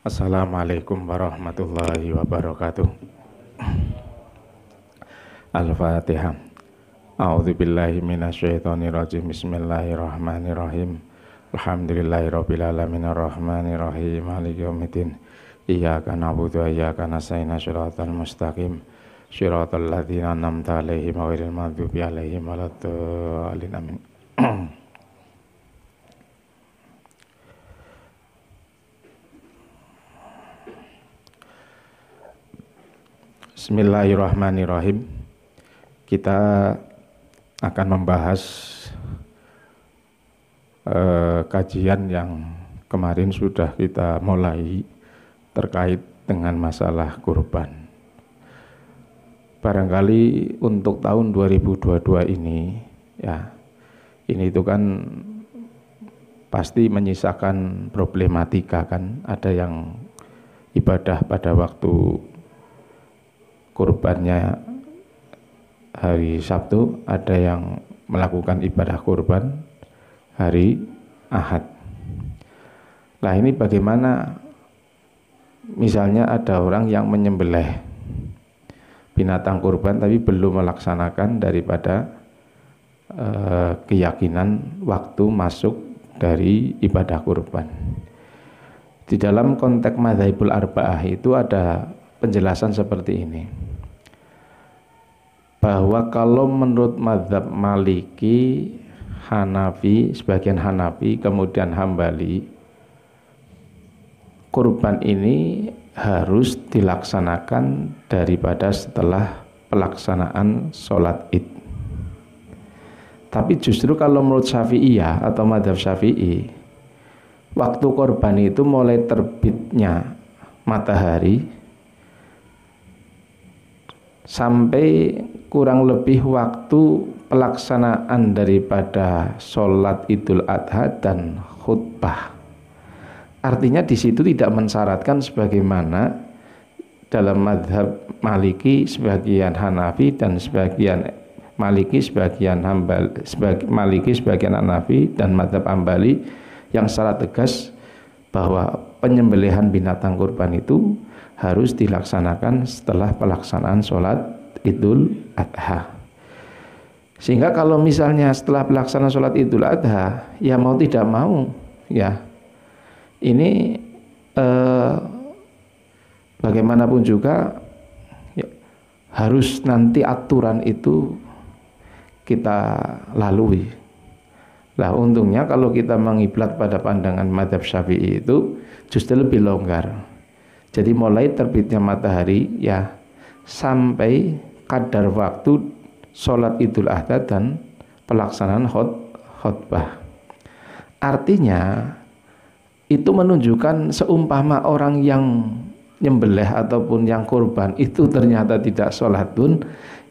Assalamualaikum warahmatullahi wabarakatuh. Al-Fatihah. A'udzubillahi minasyaitonirrajim. Bismillahirrahmanirrahim. Alhamdulillahirabbil alamin arrahmanirrahim maliki yaumiddin. Iyyaka na'budu wa iyyaka nasta'in shiratal mustaqim. Shiratal ladzina an'amta 'alaihim ghairil maghdubi 'alaihim waladdallin. Amin. Bismillahirrahmanirrahim. Kita akan membahas kajian yang kemarin sudah kita mulai terkait dengan masalah kurban. Barangkali untuk tahun 2022 ini, ya, ini itu kan pasti menyisakan problematika kan. Ada yang ibadah pada waktu kurbannya hari Sabtu, ada yang melakukan ibadah kurban hari Ahad. Nah, ini bagaimana misalnya ada orang yang menyembelih binatang kurban tapi belum melaksanakan daripada keyakinan waktu masuk dari ibadah kurban. Di dalam konteks Madzhabul Arba'ah itu ada penjelasan seperti ini, bahwa kalau menurut mazhab Maliki, Hanafi, sebagian Hanafi, kemudian Hambali, kurban ini harus dilaksanakan daripada setelah pelaksanaan sholat id. Tapi justru kalau menurut Syafi'iyah atau mazhab Syafi'i, waktu kurban itu mulai terbitnya matahari sampai kurang lebih waktu pelaksanaan daripada sholat Idul Adha dan khutbah. Artinya di situ tidak mensyaratkan sebagaimana dalam mazhab Maliki, sebagian Hanafi dan sebagian Maliki, sebagian Maliki, sebagian Hanafi dan mazhab Hambali yang secara tegas bahwa penyembelihan binatang kurban itu harus dilaksanakan setelah pelaksanaan sholat Idul Adha. Sehingga kalau misalnya setelah pelaksanaan sholat Idul Adha, ya mau tidak mau, ya ini bagaimanapun juga ya, harus nanti aturan itu kita lalui. Nah, untungnya kalau kita mengiblat pada pandangan mazhab Syafi'i itu justru lebih longgar. Jadi mulai terbitnya matahari ya sampai kadar waktu sholat Idul Adha dan pelaksanaan khutbah. Artinya itu menunjukkan seumpama orang yang nyembelih ataupun yang kurban itu ternyata tidak sholat pun,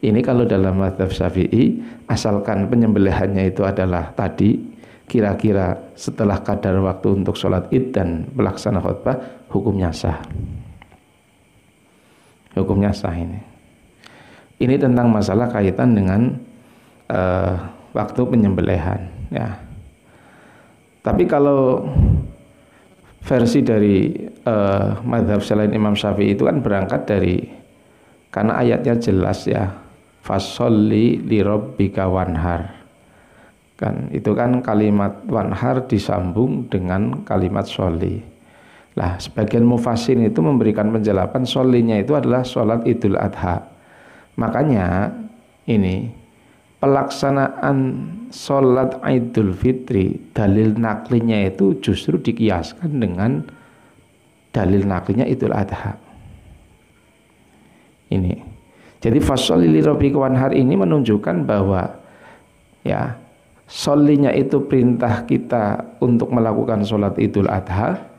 ini kalau dalam mazhab Syafi'i, asalkan penyembelihannya itu adalah tadi kira-kira setelah kadar waktu untuk sholat id dan pelaksanaan khutbah, hukumnya sah. Hukumnya sah ini. Ini tentang masalah kaitan dengan waktu penyembelihan. Ya. Tapi kalau versi dari mazhab selain Imam Syafi'i itu kan berangkat dari, karena ayatnya jelas ya, fasholli li rabbika wanhar. Kan itu kan kalimat wanhar disambung dengan kalimat sholli. Lah, sebagian mufassir itu memberikan penjelasan sholinya itu adalah sholat Idul Adha. Makanya ini pelaksanaan sholat Idul Fitri, dalil naklinya itu justru dikiaskan dengan dalil naklinya Idul Adha. Ini. Jadi fasholli li rabbika wanhar ini menunjukkan bahwa ya sholinya itu perintah kita untuk melakukan sholat Idul Adha.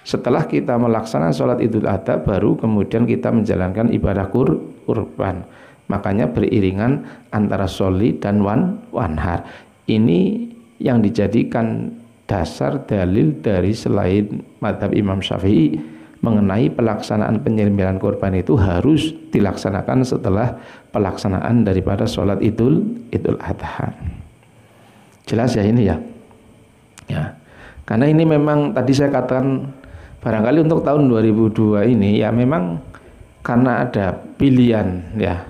Setelah kita melaksanakan sholat Idul Adha, baru kemudian kita menjalankan ibadah kurban. Makanya beriringan antara sholi dan wanhar. Ini yang dijadikan dasar dalil dari selain mazhab Imam Syafi'i mengenai pelaksanaan penyembelihan kurban itu harus dilaksanakan setelah pelaksanaan daripada sholat Idul Adha. Jelas ya ini ya. Ya. Karena ini memang tadi saya katakan barangkali untuk tahun 2002 ini ya memang karena ada pilihan ya,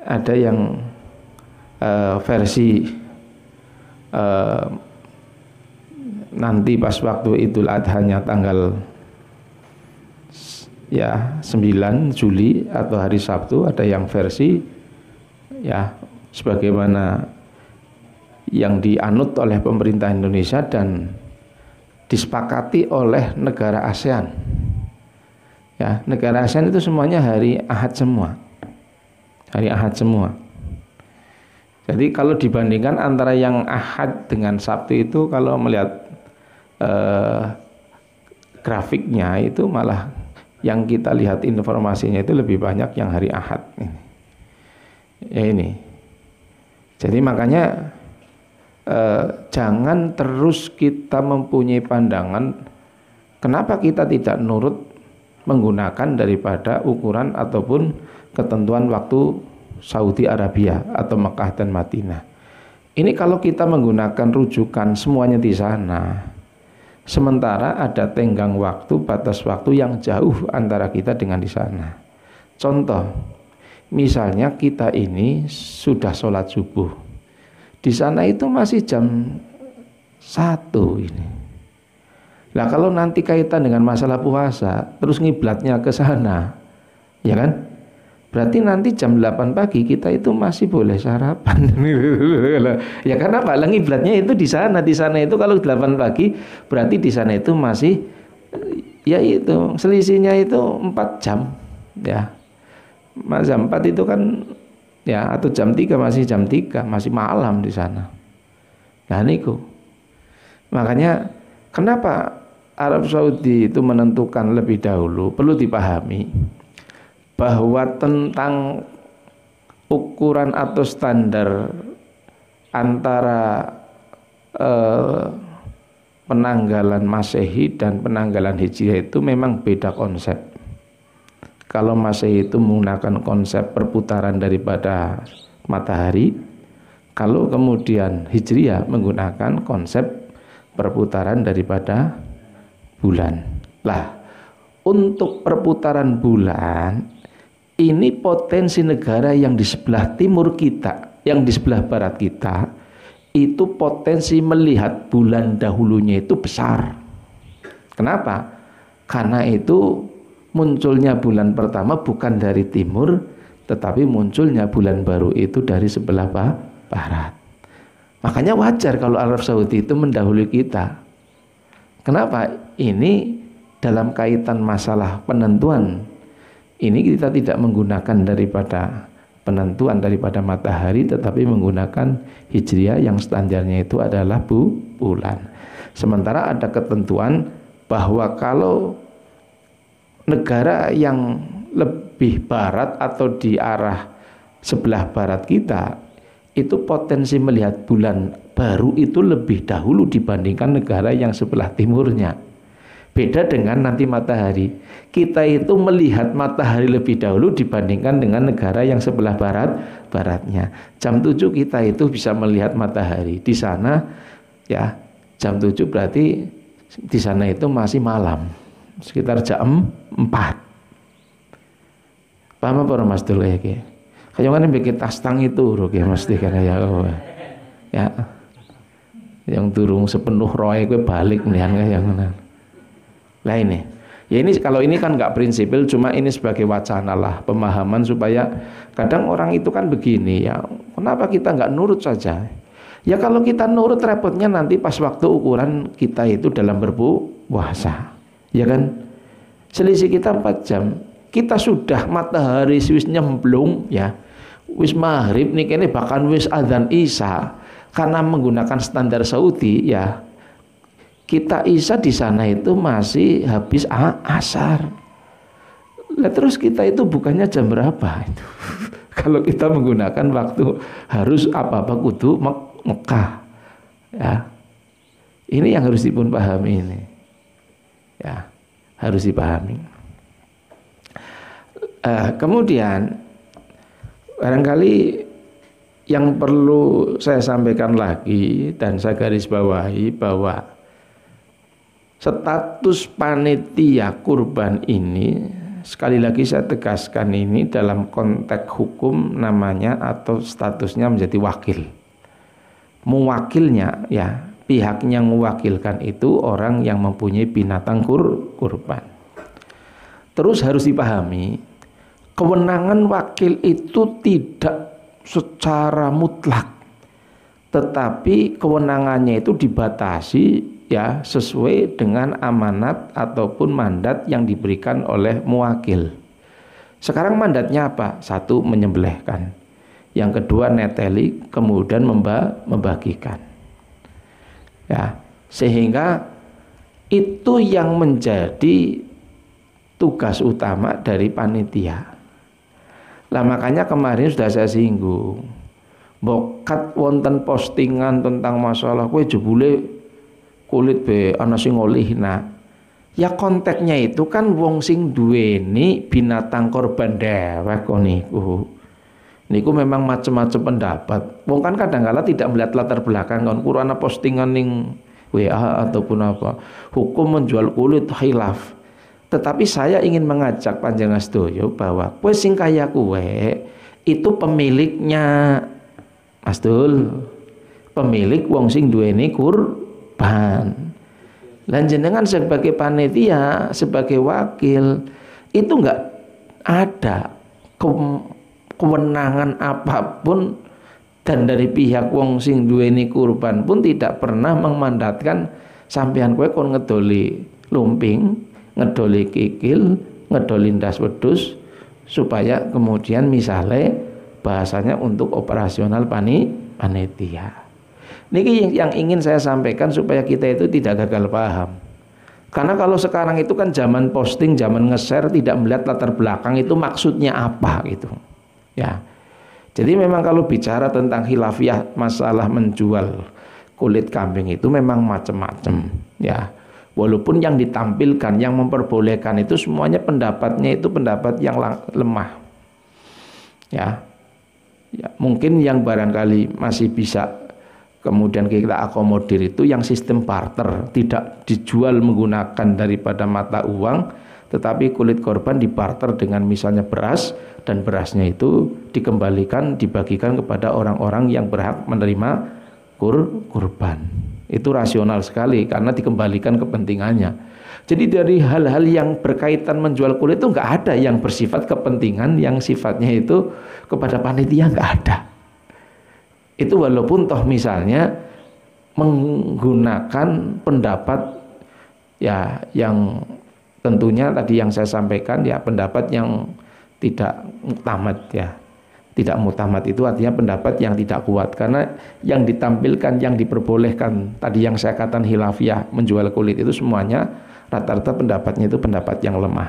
ada yang versi nanti pas waktu Idul Adhanya tanggal ya 9 Juli atau hari Sabtu, ada yang versi ya sebagaimana yang dianut oleh pemerintah Indonesia dan disepakati oleh negara ASEAN. Ya, negara ASEAN itu semuanya hari Ahad semua. Hari Ahad semua. Jadi kalau dibandingkan antara yang Ahad dengan Sabtu itu, kalau melihat grafiknya itu malah yang kita lihat informasinya itu lebih banyak yang hari Ahad ini. Ya ini. Jadi makanya jangan terus kita mempunyai pandangan kenapa kita tidak nurut menggunakan daripada ukuran ataupun ketentuan waktu Saudi Arabia atau Mekah dan Madinah. Ini kalau kita menggunakan rujukan semuanya di sana, sementara ada tenggang waktu, batas waktu yang jauh antara kita dengan di sana. Contoh, misalnya kita ini sudah sholat subuh, di sana itu masih jam 1 ini. Nah kalau nanti kaitan dengan masalah puasa, terus ngiblatnya ke sana, ya kan? Berarti nanti jam 8 pagi kita itu masih boleh sarapan. Ya karena apa? Ngiblatnya itu di sana. Di sana itu kalau 8 pagi, berarti di sana itu masih, ya itu selisihnya itu 4 jam, ya. Jam 4 itu kan ya, atau jam 3 masih jam 3, masih malam di sana. Nah niku. Makanya kenapa Arab Saudi itu menentukan lebih dahulu, perlu dipahami bahwa tentang ukuran atau standar antara penanggalan Masehi dan penanggalan Hijriah itu memang beda konsep. Kalau Masehi itu menggunakan konsep perputaran daripada matahari, kalau kemudian Hijriah menggunakan konsep perputaran daripada bulan. Lah, untuk perputaran bulan ini potensi negara yang di sebelah timur kita, yang di sebelah barat kita, itu potensi melihat bulan dahulunya itu besar. Kenapa? Karena itu munculnya bulan pertama bukan dari timur, tetapi munculnya bulan baru itu dari sebelah barat. Makanya wajar kalau Arab Saudi itu mendahului kita. Kenapa? Ini dalam kaitan masalah penentuan, ini kita tidak menggunakan daripada penentuan daripada matahari, tetapi menggunakan Hijriah yang standarnya itu adalah bulan. Sementara ada ketentuan bahwa kalau negara yang lebih barat atau di arah sebelah barat kita, itu potensi melihat bulan baru itu lebih dahulu dibandingkan negara yang sebelah timurnya. Beda dengan nanti matahari. Kita itu melihat matahari lebih dahulu dibandingkan dengan negara yang sebelah baratnya. Jam 7 kita itu bisa melihat matahari. Di sana ya jam 7 berarti di sana itu masih malam. Sekitar jam 4. Paham apa Mas dulu ya ki? Kayaknya bikin tastang itu roh ya mesti kan ya. Ya. Yang durung sepenuh roe gue balik nih yang lah ini. Ya ini kalau ini kan nggak prinsipil, cuma ini sebagai wacana lah, pemahaman supaya kadang orang itu kan begini ya. Kenapa kita nggak nurut saja? Ya kalau kita nurut repotnya nanti pas waktu ukuran kita itu dalam berpuasa. Ya kan, selisih kita 4 jam, kita sudah matahari wis nyemplung ya, wis maghrib nih kene bahkan wis adzan isya, karena menggunakan standar Saudi ya, kita isya di sana itu masih habis asar. Lah terus kita itu bukannya jam berapa itu? Kalau kita menggunakan waktu harus apa-apa kudu Mekah ya, ini yang harus dipun pahami ini. Ya, harus dipahami. Kemudian barangkali yang perlu saya sampaikan lagi dan saya garis bawahi bahwa status panitia kurban ini, sekali lagi saya tegaskan, ini dalam konteks hukum namanya atau statusnya menjadi wakil. Mewakilnya ya, pihak yang mewakilkan itu orang yang mempunyai binatang kurban. Terus harus dipahami, kewenangan wakil itu tidak secara mutlak, tetapi kewenangannya itu dibatasi ya sesuai dengan amanat ataupun mandat yang diberikan oleh muwakil. Sekarang mandatnya apa? Satu, menyembelihkan. Yang kedua, neteli, kemudian membagikan. Ya, sehingga itu yang menjadi tugas utama dari panitia. Lah makanya kemarin sudah saya singgung, bokat wonten postingan tentang masalah kowe jebule kulit be ana sing ngolihna. Ya konteksnya itu kan wong sing duweni binatang korban dewek kok niku. Niku memang macam-macam pendapat. Wong kan kadang-kala tidak melihat latar belakang kan kurana postingan ning WA ataupun apa. Hukum menjual kulit khilaf. Tetapi saya ingin mengajak panjenengan sedaya bahwa kowe sing kaya kowe itu pemiliknya Mas Dul. Pemilik wong sing duweni lan jenengan sebagai panitia, sebagai wakil itu enggak ada kewenangan apapun, dan dari pihak wong sing duweni kurban pun tidak pernah memandatkan sampean kowe kon ngedoli lumping, ngedoli kikil, ngedoli ndas wedhus supaya kemudian misalnya bahasanya untuk operasional panitia. Niki yang ingin saya sampaikan supaya kita itu tidak gagal paham. Karena kalau sekarang itu kan zaman posting, zaman nge-share, tidak melihat latar belakang itu maksudnya apa gitu. Ya. Jadi memang kalau bicara tentang khilafiyah masalah menjual kulit kambing itu memang macam-macam, ya. Walaupun yang ditampilkan, yang memperbolehkan itu semuanya pendapatnya itu pendapat yang lemah. Ya. Ya, mungkin yang barangkali masih bisa kemudian kita akomodir itu yang sistem barter, tidak dijual menggunakan daripada mata uang, tetapi kulit korban dibarter dengan misalnya beras, dan berasnya itu dikembalikan, dibagikan kepada orang-orang yang berhak menerima kurban. Itu rasional sekali karena dikembalikan kepentingannya. Jadi dari hal-hal yang berkaitan menjual kulit itu nggak ada yang bersifat kepentingan yang sifatnya itu kepada panitia, nggak ada. Itu walaupun toh misalnya menggunakan pendapat ya yang tentunya tadi yang saya sampaikan ya pendapat yang tidak muktamad ya. Tidak muktamad itu artinya pendapat yang tidak kuat, karena yang ditampilkan, yang diperbolehkan tadi yang saya katakan khilafiyah menjual kulit itu semuanya rata-rata pendapatnya itu pendapat yang lemah.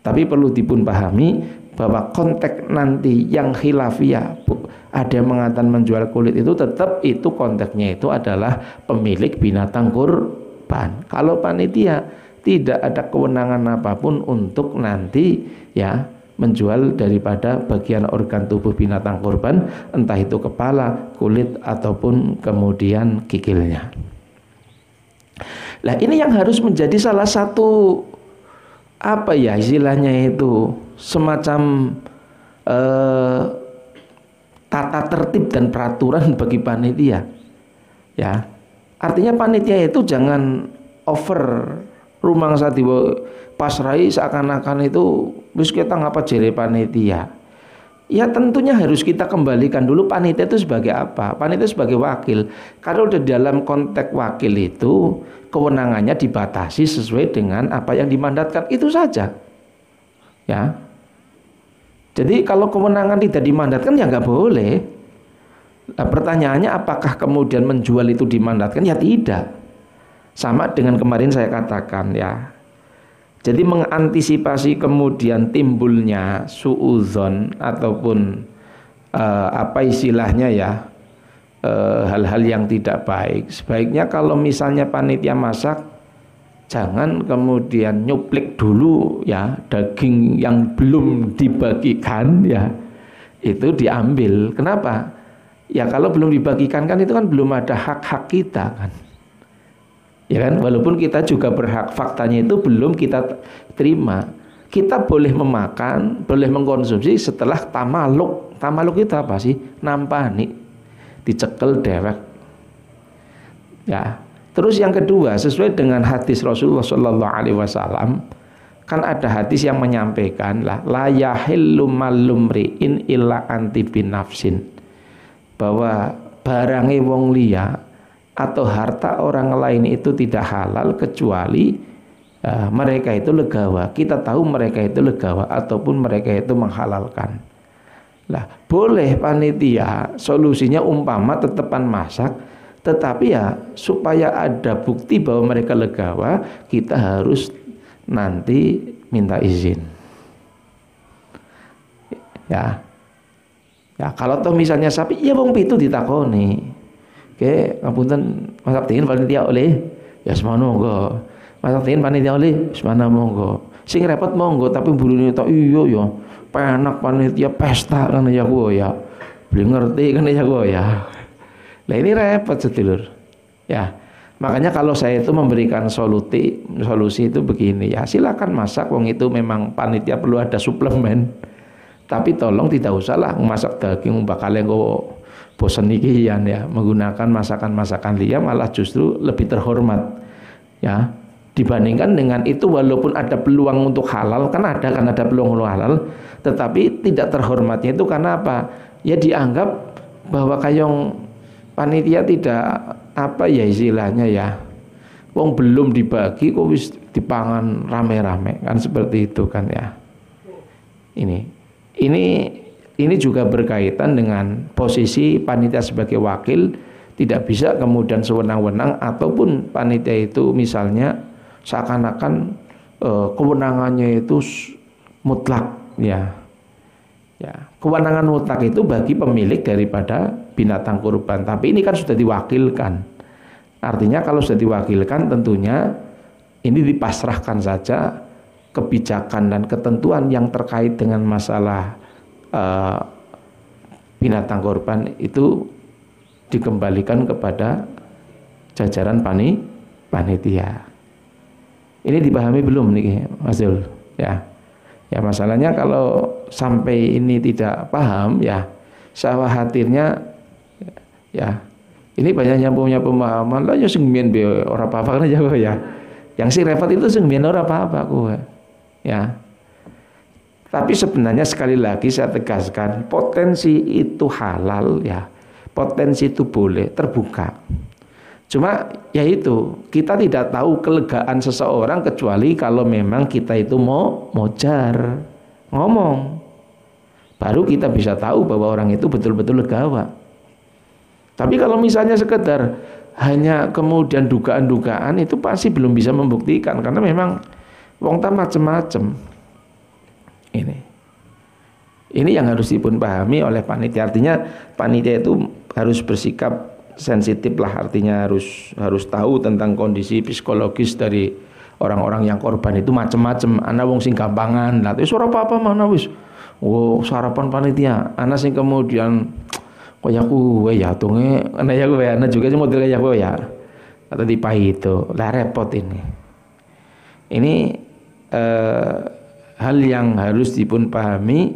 Tapi perlu dipun pahami bahwa konteks nanti yang khilafiyah ada yang mengatakan menjual kulit itu tetap itu konteksnya itu adalah pemilik binatang kurban. Kalau panitia tidak ada kewenangan apapun untuk nanti ya menjual daripada bagian organ tubuh binatang kurban, entah itu kepala, kulit ataupun kemudian kikilnya. Nah ini yang harus menjadi salah satu apa ya istilahnya itu semacam tata tertib dan peraturan bagi panitia. Ya, artinya panitia itu jangan over rumangsa diwa pasrai seakan-akan itu wis kita ngapa jere panitia. Ya tentunya harus kita kembalikan dulu panitia itu sebagai apa? Panitia sebagai wakil. Kalau di dalam konteks wakil itu kewenangannya dibatasi sesuai dengan apa yang dimandatkan, itu saja. Ya. Jadi kalau kewenangan tidak dimandatkan ya nggak boleh. Nah, pertanyaannya apakah kemudian menjual itu dimandatkan? Ya tidak. Sama dengan kemarin saya katakan ya. Jadi mengantisipasi kemudian timbulnya suudzon ataupun apa istilahnya ya hal-hal yang tidak baik. Sebaiknya kalau misalnya panitia masak, jangan kemudian nyuplik dulu ya daging yang belum dibagikan ya itu diambil. Kenapa? Ya kalau belum dibagikan kan itu kan belum ada hak-hak kita kan. Ya kan, walaupun kita juga berhak, faktanya itu belum kita terima. Kita boleh memakan, boleh mengkonsumsi setelah tamaluk. Tamaluk itu apa sih? Nampani, dicekel dewek. Ya. Terus yang kedua, sesuai dengan hadis Rasulullah Shallallahu Alaihi Wasallam, kan ada hadis yang menyampaikan lah, la yahillu malumriin illa anti binafsin, bahwa barange wong liya atau harta orang lain itu tidak halal kecuali mereka itu legawa. Kita tahu mereka itu legawa ataupun mereka itu menghalalkan. Lah, boleh panitia solusinya umpama tetepan masak, tetapi ya supaya ada bukti bahwa mereka legawa, kita harus nanti minta izin. Ya. Ya, kalau toh misalnya sapi, ya wong pitu ditakoni. Oke, ngapunten masak dingin panitia oleh, ya semono monggo. Masak dingin panitia oleh, semana monggo. Sing repot monggo, tapi burune tok iya ya. Penak panitia pesta kan ya gua ya. Beli ngerti kan ya gua ya. Lah ini repot sedulur. Ya. Makanya kalau saya itu memberikan solusi itu begini ya, silakan masak, wong itu memang panitia perlu ada suplemen. Tapi tolong tidak usahlah masak daging bakalnya kok bosan ikian ya, menggunakan masakan-masakan liya malah justru lebih terhormat ya dibandingkan dengan itu. Walaupun ada peluang untuk halal, kan ada peluang untuk halal, tetapi tidak terhormatnya itu karena apa? Ya dianggap bahwa kayong panitia tidak apa ya istilahnya ya, wong belum dibagi kok wis dipangan rame-rame kan, seperti itu kan ya. Ini juga berkaitan dengan posisi panitia sebagai wakil. Tidak bisa kemudian sewenang-wenang, ataupun panitia itu misalnya seakan-akan kewenangannya itu mutlak ya. Ya, kewenangan mutlak itu bagi pemilik daripada binatang kurban. Tapi ini kan sudah diwakilkan. Artinya kalau sudah diwakilkan, tentunya ini dipasrahkan saja kebijakan dan ketentuan yang terkait dengan masalah binatang kurban itu dikembalikan kepada jajaran panitia. Ini dipahami belum nih Mas Zul? Ya. Ya, masalahnya kalau sampai ini tidak paham ya, saya khawatirnya ya ini banyak yang punya pemahaman lah ya sing mien be ora apa-apa kan ya. Yang si repot itu sing mien ora apa-apa kowe. Ya. Tapi sebenarnya sekali lagi saya tegaskan, potensi itu halal ya. Potensi itu boleh, terbuka. Cuma yaitu kita tidak tahu kelegaan seseorang kecuali kalau memang kita itu mau mojar, ngomong. Baru kita bisa tahu bahwa orang itu betul-betul legawa. Tapi kalau misalnya sekedar hanya kemudian dugaan-dugaan, itu pasti belum bisa membuktikan karena memang wong ta macem-macem. Ini yang harus dipahami oleh panitia. Artinya panitia itu harus bersikap sensitif lah, artinya harus tahu tentang kondisi psikologis dari orang-orang yang korban itu macam-macam. Ana wong sing gampangan, lah wis ora apa-apa mana wis. Oh, sarapan panitia. Ana sing kemudian kaya kuwe ya tunge, ana ya kuwe, ana juga sing model kaya kuwe ya. Atau dipahi itu. Lah repot ini. Ini hal yang harus dipun pahami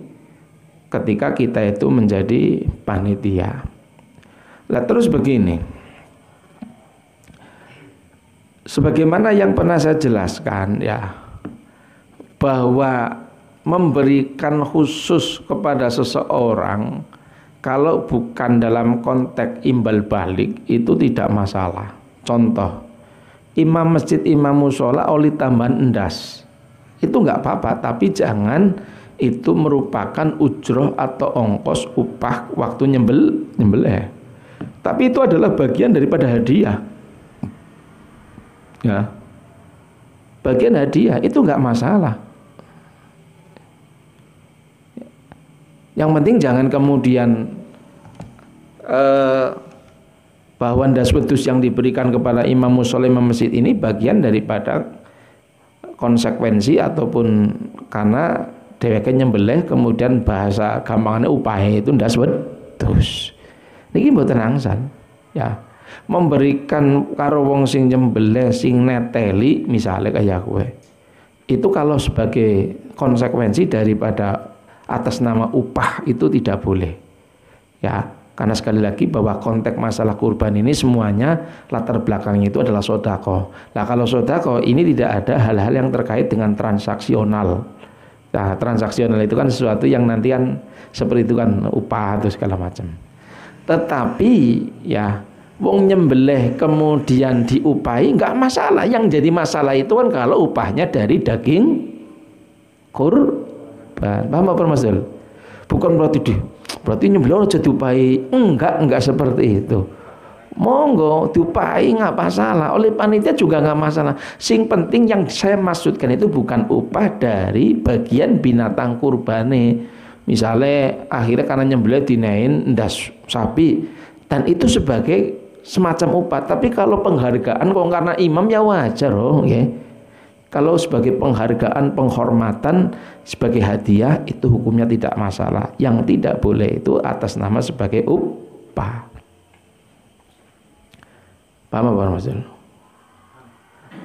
ketika kita itu menjadi panitia. Lah terus begini, sebagaimana yang pernah saya jelaskan ya, bahwa memberikan khusus kepada seseorang kalau bukan dalam konteks imbal balik itu tidak masalah. Contoh, imam masjid, imam musola oli tambahan endas, itu nggak apa-apa, tapi jangan itu merupakan ujroh atau ongkos upah waktu nyembelih. Tapi itu adalah bagian daripada hadiah. Ya. Bagian hadiah itu enggak masalah. Yang penting jangan kemudian bahwa ndas wedhus yang diberikan kepada imam musola, imam masjid ini bagian daripada konsekuensi ataupun karena dheweke nyembelih kemudian bahasa gampangane upahe itu ndas wedhus. Niki mboten angsan ya. memberikan karo wong sing nyembelih sing neteli misalnya kayak kowe. Itu kalau sebagai konsekuensi daripada atas nama upah itu tidak boleh. Ya, karena sekali lagi bahwa konteks masalah kurban ini semuanya latar belakangnya itu adalah sodako. Nah kalau sodako ini tidak ada hal-hal yang terkait dengan transaksional. Nah transaksional itu kan sesuatu yang nanti kan seperti itu kan upah atau segala macam. Tetapi ya wong nyembelih kemudian diupahi nggak masalah. Yang jadi masalah itu kan kalau upahnya dari daging kurban. Paham apa Mas Dul? Bukan berarti nyembelih aja diupahi. Enggak seperti itu. Monggo diupahi nggak masalah. Oleh panitia juga nggak masalah. Sing penting yang saya maksudkan itu bukan upah dari bagian binatang kurbane. Misalnya akhirnya karena nyembelih dinain ndas sapi dan itu sebagai semacam upah. Tapi kalau penghargaan kok karena imam ya wajar loh, ya. Kalau sebagai penghargaan, penghormatan sebagai hadiah itu hukumnya tidak masalah. Yang tidak boleh itu atas nama sebagai upah. Paham apa Mas?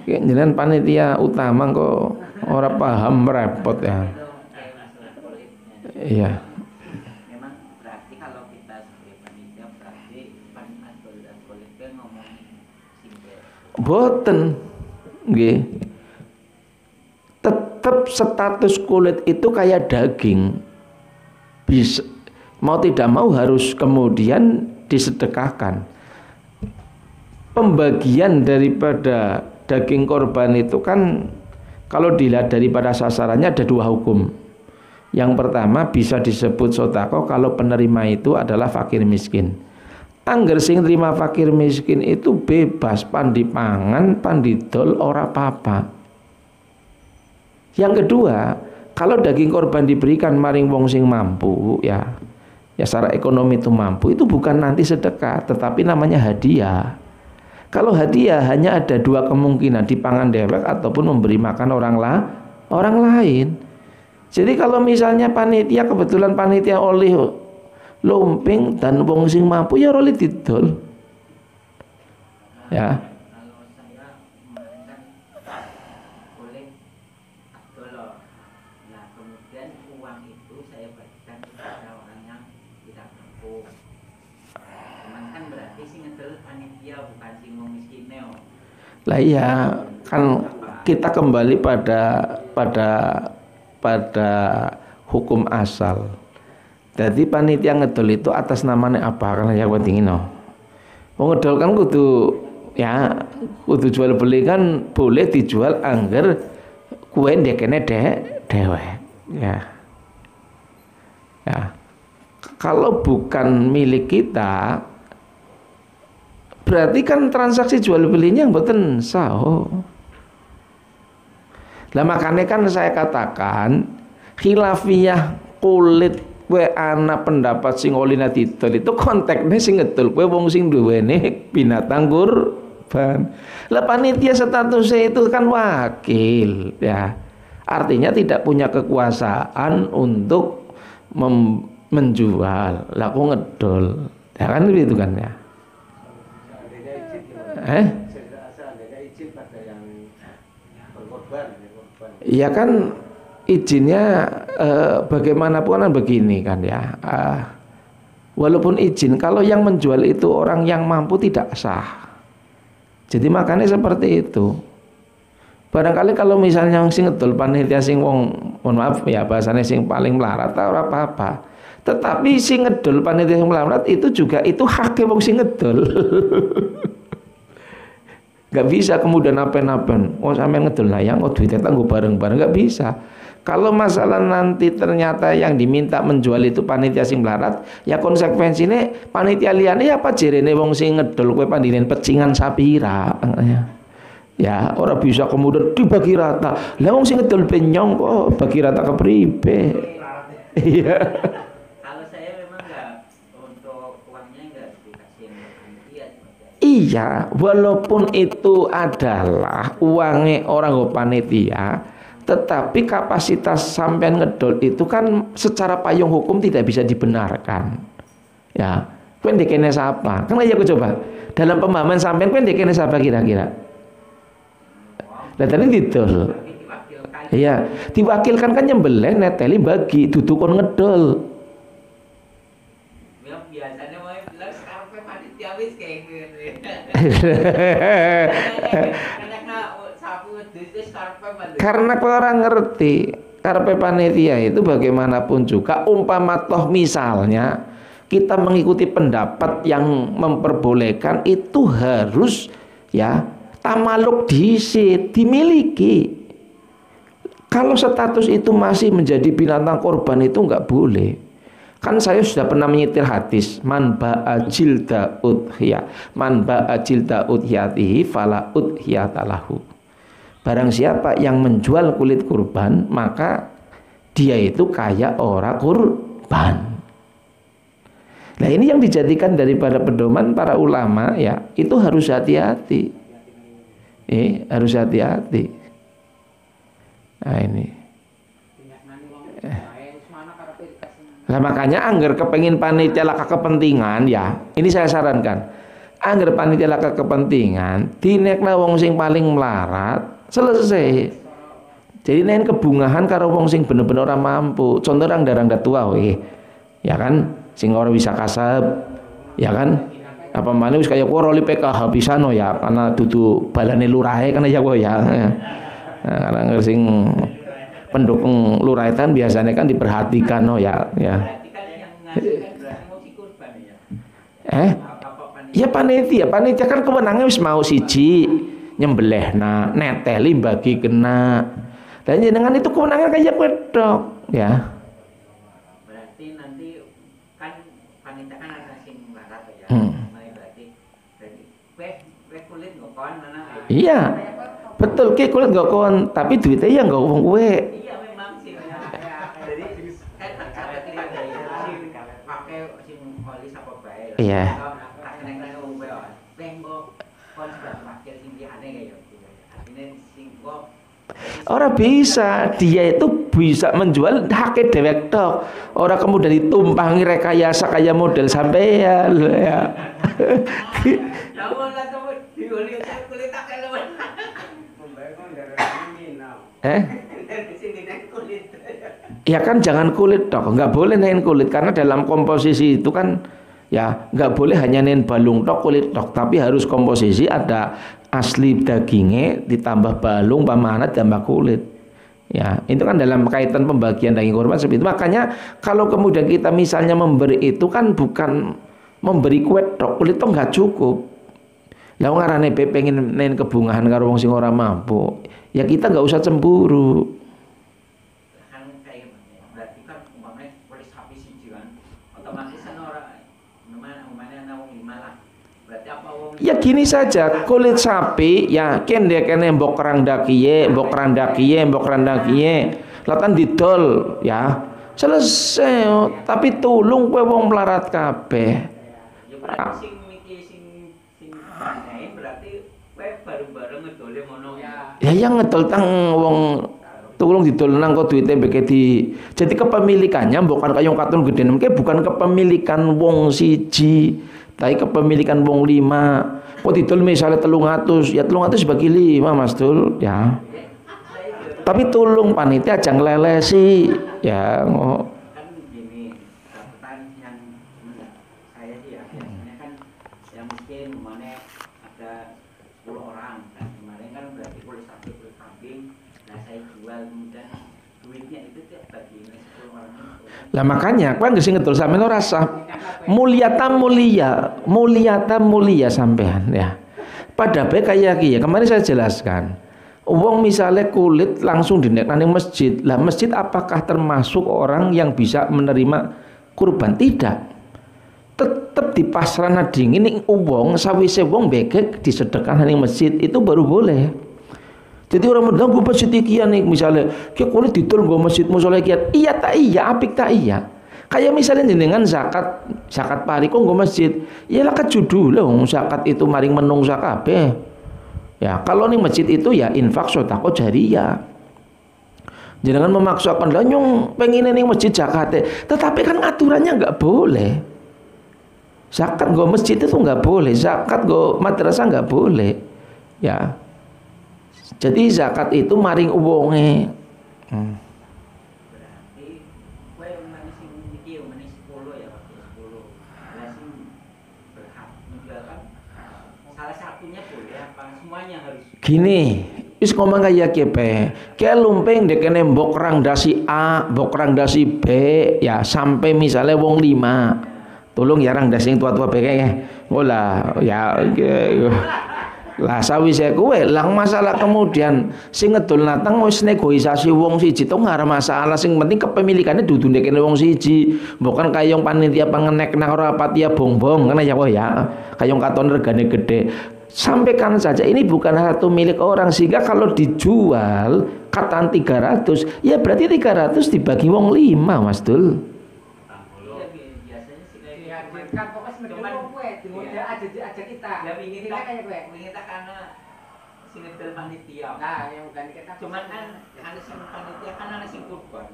Jangan panitia utama kok orang paham repot ya. Iya. Memang berarti kalau kita sebagai panitia berarti panitia ngomongin singgah. Boten, nggih. Tetap status kulit itu kayak daging. Bisa mau tidak mau harus kemudian disedekahkan. Pembagian daripada daging korban itu kan kalau dilihat daripada sasarannya ada dua hukum. Yang pertama bisa disebut sodako kalau penerima itu adalah fakir miskin. Angger sing terima fakir miskin itu bebas pandipangan, pandidol ora apa-apa. Yang kedua, kalau daging korban diberikan maring wong sing mampu ya secara ekonomi itu mampu, itu bukan nanti sedekah tetapi namanya hadiah. Kalau hadiah hanya ada dua kemungkinan, dipangan dewek ataupun memberi makan orang lain. Jadi kalau misalnya panitia kebetulan panitia oleh lumping dan wong sing mampu ya oleh didol. Ya. Kalau saya kemarin kan boleh dolo. Nah kemudian uang itu saya bagikan kepada orang yang tidak mampu. Cuman kan berarti sing ngedol panitia bukan sing wong miskin neo. Lah iya, kan kita kembali pada hukum asal. Jadi panitia ngedol itu atas namanya apa? Karena yang penting ini. Mau ngedol kan kudu jual beli kan boleh dijual angger kue ndekene dewek. Ya. Kalau bukan milik kita berarti kan transaksi jual belinya mboten sah. Lah makanya kan saya katakan khilafiyah kulit kowe anak pendapat sing olina didol itu konteksnya sing ngedol kowe wong sing duwene binatang kurban. Lah panitia statusnya itu kan wakil ya. Artinya tidak punya kekuasaan untuk menjual. Lah aku ngedol. Ya kan begitu kan ya. Iya kan izinnya bagaimanapun kan begini kan ya. Walaupun izin kalau yang menjual itu orang yang mampu tidak sah. Jadi makanya seperti itu. Barangkali kalau misalnya sing ngedol panitia sing wong mohon maaf ya bahasanya sing paling melarat ora apa-apa. Tetapi sing ngedol panitia sing melarat itu juga itu haknya wong sing ngedol. Gak bisa kemudian apa-apa. Oh sampean ngedol layang, oh duitnya tangguh bareng-bareng, gak bisa. Kalau masalah nanti ternyata yang diminta menjual itu panitia sing melarat, ya konsekuensinya panitia liane ya apa jerene wong sing ngedol kowe pandinen pecingan sapira. Ya, orang bisa kemudian dibagi rata. Lah wong sing ngedol penyong kok bagi rata ke pribe. Iya. Kalau saya memang enggak untuk uangnya enggak dikasih panitia. Iya, walaupun itu adalah uangnya orang panitia, tetapi kapasitas sampean ngedol itu kan secara payung hukum tidak bisa dibenarkan. Ya, Kowe ndekene sapa? Kan ayo coba. Dalam pemahaman sampean kowe ndekene sapa kira-kira? Lah tadi didol. Iya, diwakilkan kan nyembelih neteli bagi dudu kon ngedol. Biasanya mau bilang sekarang panitia wis kayak gitu. Karena orang ngerti karpe panitia itu bagaimanapun juga umpama toh misalnya kita mengikuti pendapat yang memperbolehkan itu harus ya tamaluk dimiliki. Kalau status itu masih menjadi binatang korban itu nggak boleh. Kan saya sudah pernah menyetir hadis man ba'a jilda udhiyah man ba'a jilda udhiyatihi fala udhiyatalahu. Barang siapa yang menjual kulit kurban maka dia itu kayak orang kurban. Nah ini yang dijadikan daripada pedoman para ulama ya, itu harus hati-hati. Harus hati-hati. Nah ini. Nah makanya angger kepengin panitia laka kepentingan ya, ini saya sarankan. Angger panitia laka kepentingan, dinekna wong sing paling melarat, selesai. Jadi nen kebungahan karo wong sing bener-bener ora mampu. Contoh orang darang tua ya kan, sing ora bisa kasab, ya kan? Apa maneh wis kaya ora li PKH pisano ya, karena dudu balane lurahe kan ya kok ya. Nah, karena sing pendukung lurah itu kan biasanya kan diperhatikan ya. Ya panitia kan kewenangannya wis mau siji nyembelihna, neteli bagi kena. Dan jenengan itu kewenangan kayak wedok ya. Berarti nanti kan panitia kan ada sing barat ya. Berarti kulit ngokon mana? Iya. Betul, ki kulit gak kon, tapi duitnya ya gak wong kowe. Iya memang sih. Jadi kan ada pakai sim polis apa bae. Iya. Tak kena wong bae. Benggo kon sudah pakai sing diane kayak gitu. Artinya sing kok orang bisa, dia itu bisa menjual haknya dewek tok. Orang kemudian ditumpangi rekayasa kayak model sampean ya. Ya Allah tuh diuli kulit tak kelewen. Ya kan jangan kulit tok, nggak boleh nain kulit karena dalam komposisi itu kan ya nggak boleh hanya nain balung tok kulit tok, tapi harus komposisi ada asli dagingnya ditambah balung pamana tambah kulit. Ya itu kan dalam kaitan pembagian daging kurban seperti itu. Makanya kalau kemudian kita misalnya memberi itu kan bukan memberi kulit tok, kulit tok nggak cukup. Lah wong arane pengen nain kebungahan karo wong sing ora mampu. Ya kita nggak usah cemburu. Kan kayak berarti kan umpamanya polis sapi siji kan otomatis kan orang namanya wong 5 lah. Berarti apa wong Ya gini saja, kulit sapi ya kene mbok keranda kiye, mbok keranda kiye. Latan didol ya. Selesai. Tapi tulung kowe wong melarat kabeh. Ya berarti sing berarti kowe bareng-bareng ngedole ngono ya. Ya yang ngedol tang wong tulung didol nang kok duite mbeke di. Jadi kepemilikannya bukan kaya katun gede nemke, bukan kepemilikan wong siji, tapi kepemilikan wong 5. Kok didol misalnya 300, ya 300 bagi 5 Mas Dul ya. Tapi tulung panitia aja nglelesi ya. Kan gini, catatan yang saya sih ya biasanya kan yang mungkin mana ada 10 orang kan kemarin kan berarti kulit sapi kulit kambing, nah saya jual kemudian duitnya itu tiap bagi 10 orang itu. Lah makanya kan gesing ngedol sampean ora sah. Mulyata mulia sampean ya. Pada baik kayak ya kemarin saya jelaskan. Wong misalnya kulit langsung dinekna ning masjid. Lah masjid apakah termasuk orang yang bisa menerima kurban? Tidak. Tetap di pasrana dingin ning wong sawise wong begek disedekahkan ning masjid itu baru boleh. Jadi orang muda gue masjid ikian nih misalnya, kayak kulit didol gue masjid musola ikian, iya tak iya, apik tak iya. Kayak misalnya jenengan zakat pari kok gue masjid, ya lah kejudul loh, zakat itu maring menung zakabe. Ya kalau nih masjid itu ya infak sodako jariyah. Jenengan memaksakan lah nyong pengen nih masjid zakat, tetapi kan aturannya nggak boleh. Zakat go masjid itu nggak boleh, zakat go madrasah nggak boleh, ya. Jadi zakat itu maring uwonge. Berarti kowe manis iki manis 10 ya, Pak, 10. Lah sing berhak menjualkan salah satunya boleh apa semuanya harus? Gini, wis ngomong kayak kepe, kayak lumping dekene mbok rang dasi A, mbok rang dasi B, ya sampai misalnya wong 5. Tolong ya rang dasi tua-tua beke ngolah ya lah sawise kowe lang masalah kemudian sing ngedol natang wis negosiasi wong siji to nggak ada masalah, sing penting kepemilikannya dudu ndekene wong siji, bukan kayong panitia pangenek nang ora patia bongbong kan ya kok ya kayong katon regane gede. Sampaikan saja ini bukan satu milik orang, sehingga kalau dijual katan 300 ya berarti 300 dibagi wong 5 Mas Dul. Biasanya sih kayak kan pokoknya sebenarnya kowe dimodal aja kita. lah wingi Kita kayak kowe. wingi tak karena sing ngedel panitia. Nah, yang bukan kita. Cuman kan ana sing panitia kan ana sing kurban.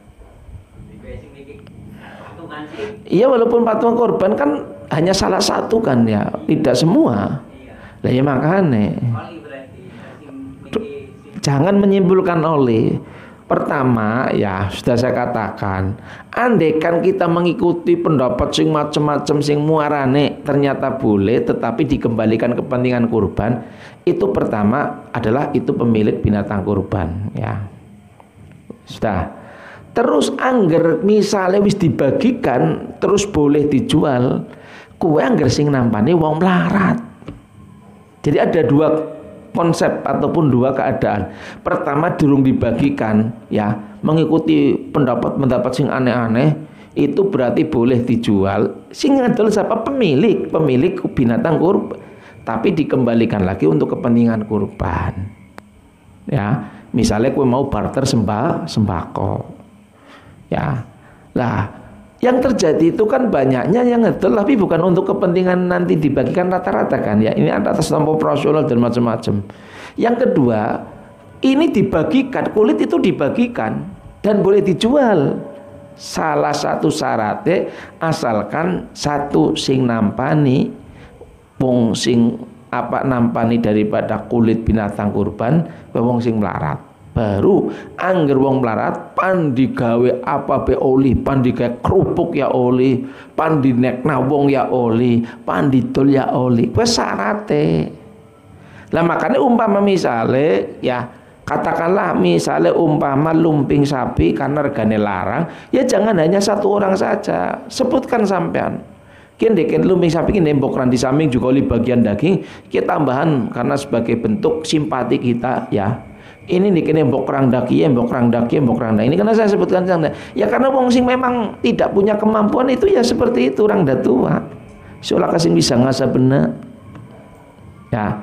Iki sing iki patungan sih. Iya, walaupun patungan korban kan hanya salah satu kan ya, tidak semua. Iya. Lah ya makanya Oli berarti sing iki jangan menyimpulkan oleh. Pertama ya sudah saya katakan, andaikan kita mengikuti pendapat sing macam-macam sing muarane ternyata boleh tetapi dikembalikan kepentingan kurban, itu pertama adalah itu pemilik binatang kurban ya. Sudah. Terus angger misalnya wis dibagikan terus boleh dijual, kue angger sing nampani wong melarat. Jadi ada dua konsep ataupun dua keadaan. Pertama durung dibagikan ya, mengikuti pendapat sing aneh-aneh, itu berarti boleh dijual. Sing ngedol siapa? Pemilik binatang kurban, tapi dikembalikan lagi untuk kepentingan kurban. Ya, misalnya kue mau barter sembako. Ya. Lah, yang terjadi itu kan banyaknya yang ngedol tapi bukan untuk kepentingan nanti dibagikan rata-rata kan ya. Ini atas nama operasional dan macam-macam. Yang kedua, ini dibagikan, kulit itu dibagikan dan boleh dijual. Salah satu syaratnya asalkan satu sing nampani wong sing nampani daripada kulit binatang kurban wong sing melarat. Baru angger wong melarat pandi gawe apa be oli, pandi gawe kerupuk ya oli, pandi nekna wong ya oli, pandi dol ya oli. Kuwi syarate. Lah makanya umpama misale ya katakanlah misale umpama lumping sapi karena regane larang, ya jangan hanya satu orang saja. Sebutkan sampean. Kian lumping sapi ini nembok di samping juga oli bagian daging, kita tambahan karena sebagai bentuk simpati kita ya. Ini dikene mbok rang daki, mbok rang daki. Ini karena saya sebutkan ya karena wong sing memang tidak punya kemampuan itu ya seperti itu orang datua. Seolah kasing bisa ngasa bener. Ya.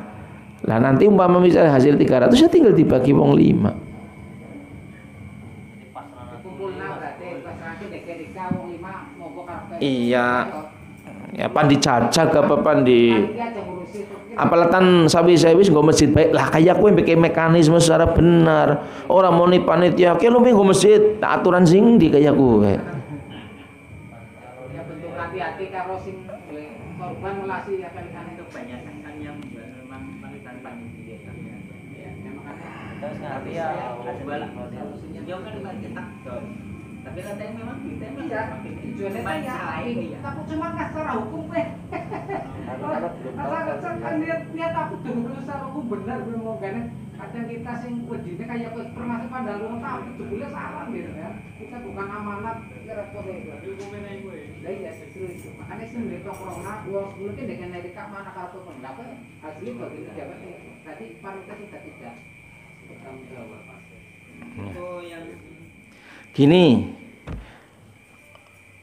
Lah nanti umpama misalnya hasil 300 ya tinggal dibagi wong 5. Iya. Ya pandi cacak apa pandi apalatan sawi-sawi nggo masjid baik lah kayak kowe bikin mekanisme secara benar. Orang mau nih panitia oke lu nggo masjid aturan sing di kayak kowe. Ya bentuk hati-hati karo sing korban melasi akan itu banyak kan yang memang panitan panitia kan ya. Memang ada. Tapi ya jual solusinya dia kan kita tapi katanya memang kita tujuannya kan ya tapi cuma secara hukum kan niat aku dulu secara hukum benar mau gane kadang kita sing wedine kayak termasuk pada lu tapi jebule salah gitu ya kita bukan amanat ya repot lah ya serius makanya sing beto corona gua sebelum ki dengan dari kak mana kartu pendapat asli bagi pejabat tadi panitia sudah tidak bertanggung jawab oh yang Gini,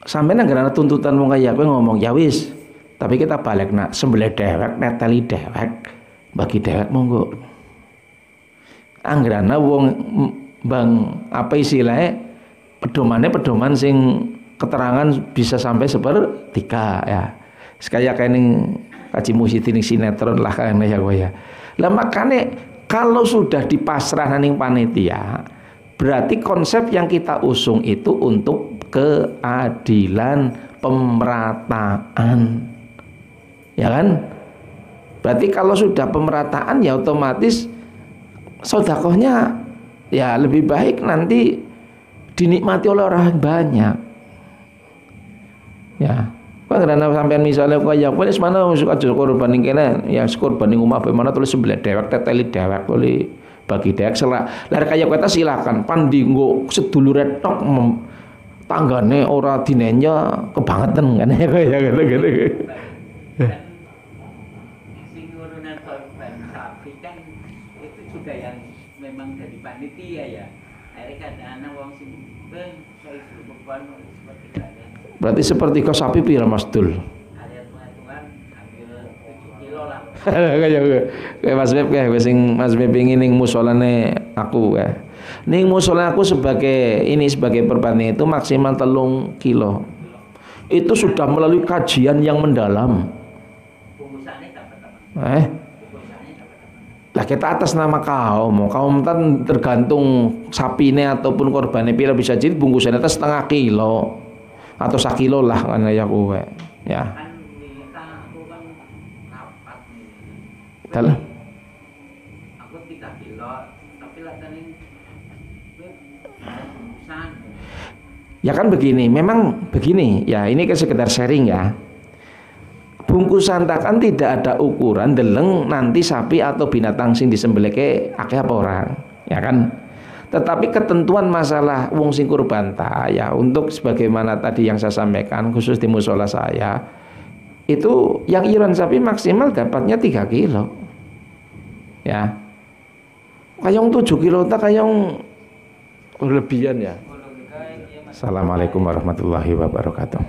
sampai negara tuntutan wong kaya kowe ngomong ya wis, tapi kita balik nak sembelih dewek, neteli dewek, bagi dewek monggo. Anggerana wong bang apa istilahnya pedoman sing keterangan bisa sampai 1/3 ya. Sekaya kayak ning kaji musidin sinetron lah kayaknya ya kowe ya. Lah makane kalau sudah dipasrah ning panitia berarti konsep yang kita usung itu untuk keadilan pemerataan. Ya kan? Berarti kalau sudah pemerataan ya otomatis sedekahnya ya lebih baik nanti dinikmati oleh orang banyak. Ya. Karena sampean misalnya kaya wis mana suka korban ning kene ya korban ning omah bagaimana tulis sebelah dewek teteli dewek boleh bagi dewek selak. Lah kaya kata silakan pandi nggo sedulure tok tanggane ora dinenya kebangetan kan ya kaya gitu. Sing urunan korban sapi kan itu juga yang memang dari panitia ya. Akhirnya kadang-kadang wong sing ben saya korban seperti kalian. Berarti seperti kau sapi pira Mas Dul? Alias Tuhan ambil 7 kilo lah. Kayak Mas Beb kayak Mas Beb ingin ning musolane aku kayak. Ning musola aku sebagai perbandingan itu maksimal 3 kilo. Itu sudah melalui kajian yang mendalam. Bungkusannya dapat apa? Bungkusannya dapat apa? Lah kita atas nama kaum kan tergantung sapine ataupun korbannya pira bisa jadi bungkusannya itu 0,5 kilo. Atau 1 kilo lah kan ya kowe ya Kan minta aku kan rapat nih. dalam Aku 3 kilo tapi latane bungkusan. ya kan begini memang begini ya ini kan sekedar sharing ya bungkusan takan tidak ada ukuran deleng nanti sapi atau binatang sing disembelih ke akeh apa orang ya kan. Tetapi ketentuan masalah wong sing kurban ta ya untuk sebagaimana tadi yang saya sampaikan khusus di musola saya itu yang iuran sapi maksimal dapatnya 3 kilo ya kayong 7 kilo tak kayong berlebihan ya. Assalamualaikum warahmatullahi wabarakatuh.